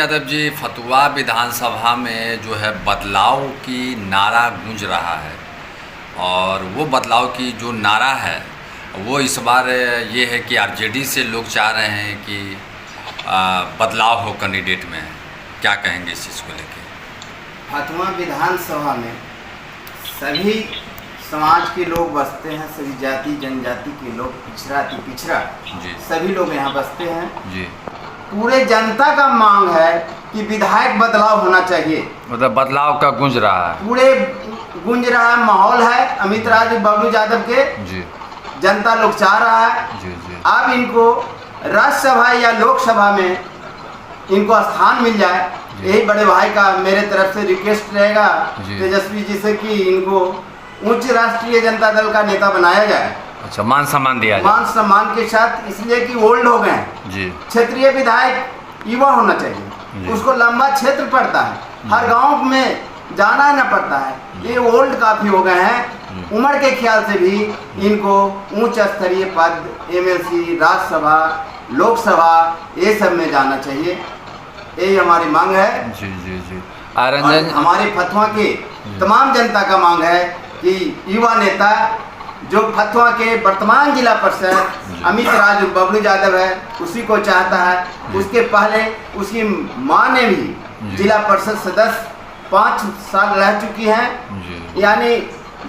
यादव जी, फतुहा विधानसभा में जो है बदलाव की नारा गूंज रहा है और वो बदलाव की जो नारा है वो इस बार ये है कि आरजेडी से लोग चाह रहे हैं कि बदलाव हो कैंडिडेट में। क्या कहेंगे इस चीज़ को लेके? फतुहा विधानसभा में सभी समाज के लोग बसते हैं, सभी जाति जनजाति के लोग, पिछड़ा अति पिछड़ा जी सभी लोग यहाँ बसते हैं जी। पूरे जनता का मांग है कि विधायक बदलाव होना चाहिए। मतलब बदलाव का गूंज रहा है, पूरे गूंज रहा है, माहौल है अमित राज बबलू यादव के जी जनता लोग चाह रहा है। जी जी अब इनको राज्यसभा या लोकसभा में इनको स्थान मिल जाए, यही बड़े भाई का मेरे तरफ से रिक्वेस्ट रहेगा तेजस्वी जी से कि इनको उच्च राष्ट्रीय जनता दल का नेता बनाया जाए। अच्छा, मान सम्मान दिया जाए, मान सम्मान के साथ, इसलिए कि ओल्ड हो गए हैं जी। क्षेत्रीय विधायक युवा होना चाहिए, उसको लंबा क्षेत्र पड़ता है, हर गांव में जाना ना पड़ता है। ये ओल्ड काफ़ी हो गए हैं, उम्र के ख्याल से भी इनको उच्च स्तरीय पद, एमएलसी, राज्यसभा, लोकसभा ये सब में जाना चाहिए। यही हमारी मांग है जी जी जी। और हमारे फतुहा के तमाम जनता का मांग है कि युवा नेता जो फतुहा के वर्तमान जिला परिषद अमित राज बबलू यादव है उसी को चाहता है। उसके पहले उसकी मां ने भी जिला परिषद सदस्य 5 साल रह चुकी हैं, यानी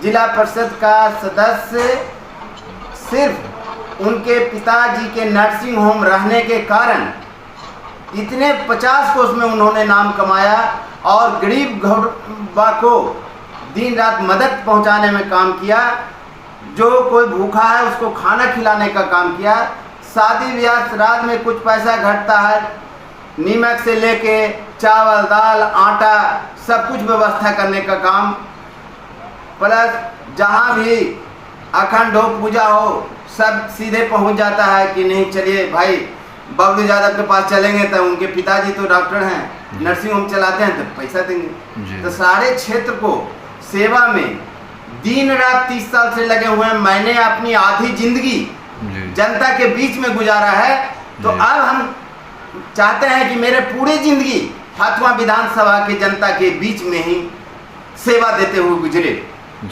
जिला परिषद का सदस्य सिर्फ उनके पिताजी के नर्सिंग होम रहने के कारण इतने 50 कोस में उन्होंने नाम कमाया और गरीब घरबा को दिन रात मदद पहुंचाने में काम किया। जो कोई भूखा है उसको खाना खिलाने का काम किया। शादी ब्याह श्राद्ध में कुछ पैसा घटता है, नीमक से लेके चावल दाल आटा सब कुछ व्यवस्था करने का काम, प्लस जहाँ भी अखंड हो पूजा हो सब सीधे पहुंच जाता है कि नहीं चलिए भाई बबलू यादव के पास चलेंगे तो उनके पिताजी तो डॉक्टर हैं, नर्सिंग होम चलाते हैं तो पैसा देंगे। तो सारे क्षेत्र को सेवा में दिन रात 30 साल से लगे हुए हैं। मैंने अपनी आधी जिंदगी जनता के बीच में गुजारा है, तो अब हम चाहते हैं कि मेरे पूरी जिंदगी फतुहा विधानसभा के जनता के बीच में ही सेवा देते हुए गुजरे।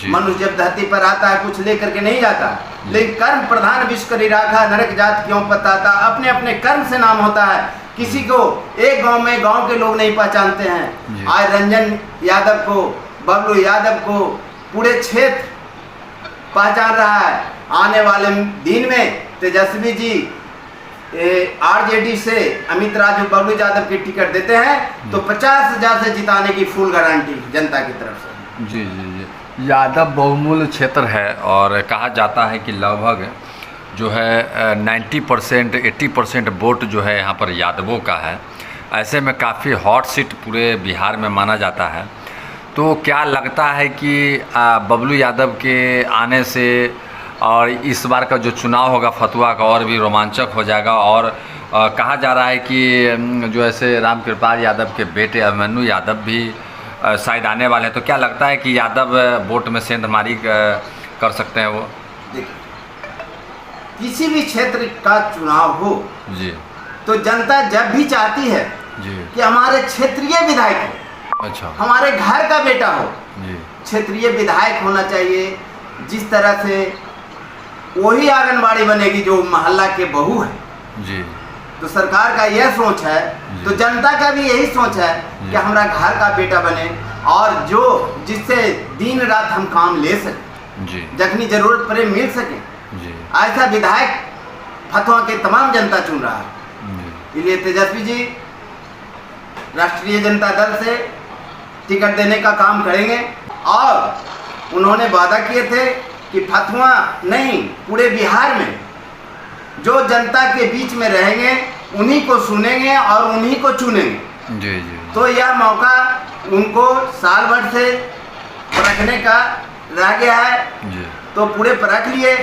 मनुष्य जब धरती पर आता है कुछ लेकर के नहीं जाता, लेकिन कर्म प्रधान विश्व करी राखा, नरक जात क्यों पताता। अपने अपने कर्म से नाम होता है। किसी को एक गांव में गांव के लोग नहीं पहचानते हैं, आज रंजन यादव को, बबलू यादव को पूरे क्षेत्र पहचान रहा है। आने वाले दिन में तेजस्वी जी आरजेडी से अमित राजू बबलू यादव की टिकट देते हैं तो 50,000 से जिताने की फुल गारंटी जनता की तरफ से। जी जी जी। यादव बहुमूल्य क्षेत्र है और कहा जाता है कि लगभग जो है 90% 80% वोट जो है यहाँ पर यादवों का है। ऐसे में काफ़ी हॉट सीट पूरे बिहार में माना जाता है। तो क्या लगता है कि बबलू यादव के आने से और इस बार का जो चुनाव होगा फतुहा का और भी रोमांचक हो जाएगा? और कहा जा रहा है कि जो ऐसे रामकृपाल यादव के बेटे अभिमन्यु यादव भी शायद आने वाले हैं। तो क्या लगता है कि यादव वोट में सेंधमारी कर सकते हैं वो? देखिए, किसी भी क्षेत्र का चुनाव हो जी तो जनता जब भी चाहती है जी कि हमारे क्षेत्रीय विधायक हो, अच्छा, हमारे घर का बेटा हो, जी क्षेत्रीय विधायक होना चाहिए। जिस तरह से वही आंगनबाड़ी बनेगी जो मोहल्ला के बहू है जी। तो सरकार का यह सोच है, तो जनता का भी यही सोच है कि हमारा घर का बेटा बने और जो जिससे दिन रात हम काम ले सकें जी, जखनी जरूरत पड़े मिल सके, जी ऐसा विधायक फतुहा के तमाम जनता चुन रहा है। इसलिए तेजस्वी जी राष्ट्रीय जनता दल से टिकट देने का काम करेंगे और उन्होंने वादा किए थे कि फतुहा नहीं पूरे बिहार में जो जनता के बीच में रहेंगे उन्हीं को सुनेंगे और उन्हीं को चुनेंगे। जी जी। तो यह मौका उनको साल भर से परखने का रह गया है जी। तो पूरे परख लिए।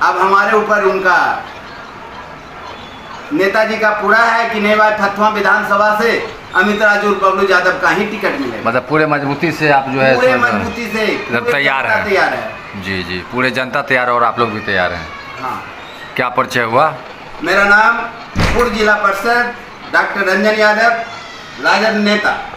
अब हमारे ऊपर उनका नेताजी का पूरा है कि नहीं भाई फतुहा विधानसभा से अमित राजू बबलू यादव का ही टिकट मिलेगा। मतलब पूरे मजबूती से आप जो है पूरे मजबूती से तैयार है। जी जी, पूरे जनता तैयार है और आप लोग भी तैयार हैं। हाँ। क्या परिचय हुआ? मेरा नाम पूर्व जिला परिषद डॉक्टर रंजन यादव, राजद नेता।